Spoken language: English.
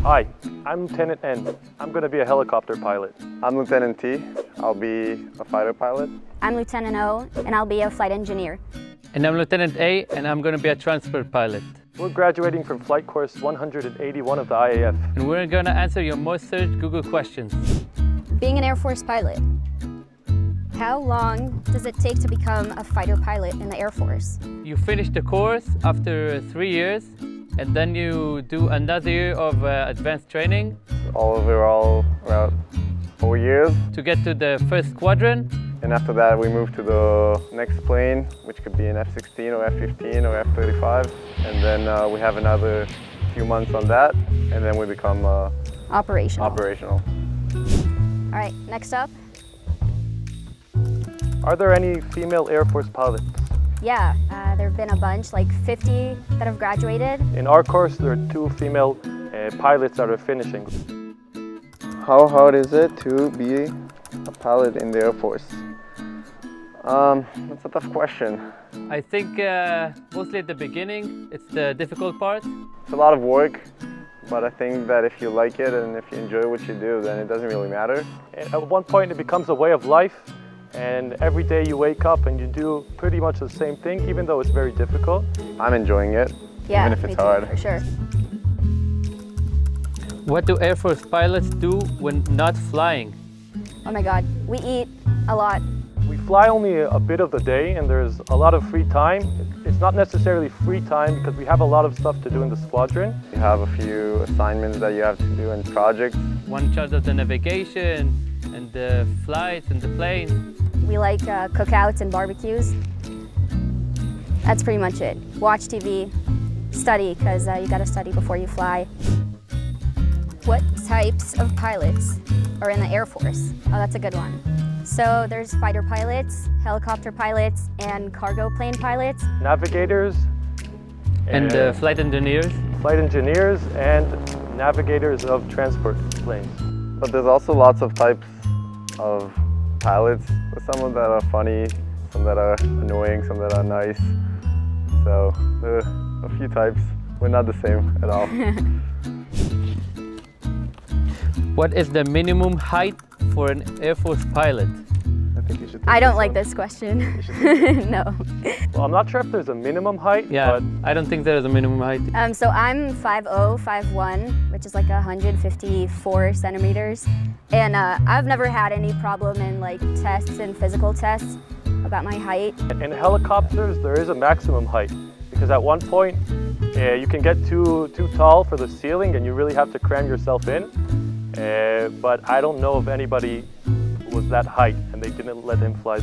Hi, I'm Lieutenant N. I'm going to be a helicopter pilot. I'm Lieutenant T. I'll be a fighter pilot. I'm Lieutenant O, and I'll be a flight engineer. And I'm Lieutenant A, and I'm going to be a transport pilot. We're graduating from flight course 181 of the IAF. And we're going to answer your most searched Google questions. Being an Air Force pilot, how long does it take to become a fighter pilot in the Air Force? You finish the course after 3 years, and then you do another year of advanced training. Overall, about 4 years. To get to the first squadron. And after that, we move to the next plane, which could be an F-16 or F-15 or F-35. And then we have another few months on that, and then we become Operational. All right, next up. Are there any female Air Force pilots? Yeah, there have been a bunch, like 50 that have graduated. In our course, there are 2 female pilots that are finishing. How hard is it to be a pilot in the Air Force? That's a tough question. I think mostly at the beginning, it's the difficult part. It's a lot of work, but I think that if you like it and if you enjoy what you do, then it doesn't really matter. At one point, it becomes a way of life, and every day you wake up and you do pretty much the same thing, even though it's very difficult. I'm enjoying it, Yeah, even if me it's too, hard. for sure. What do Air Force pilots do when not flying? Oh my God, we eat a lot. We fly only a bit of the day, and there's a lot of free time. It's not necessarily free time because we have a lot of stuff to do in the squadron. You have a few assignments that you have to do and projects. One in charge of the navigation and the flights and the plane. We like cookouts and barbecues. That's pretty much it. Watch TV, study, because you gotta study before you fly. What types of pilots are in the Air Force? Oh, that's a good one. So there's fighter pilots, helicopter pilots, and cargo plane pilots. Navigators. And flight engineers. Flight engineers and navigators of transport planes. But there's also lots of types of pilots. There's some that are funny, some that are annoying, some that are nice. So there are a few types. We're not the same at all. What is the minimum height for an Air Force pilot? I think you should take I don't this like one. this question. No. Well, I'm not sure if there's a minimum height, Yeah, but I don't think there is a minimum height. So I'm 5'0", 5'1", which is like 154 centimeters. And I've never had any problem in like tests and physical tests about my height. in helicopters, there is a maximum height because at one point you can get too tall for the ceiling and you really have to cram yourself in. But I don't know if anybody was that height and they didn't let him fly.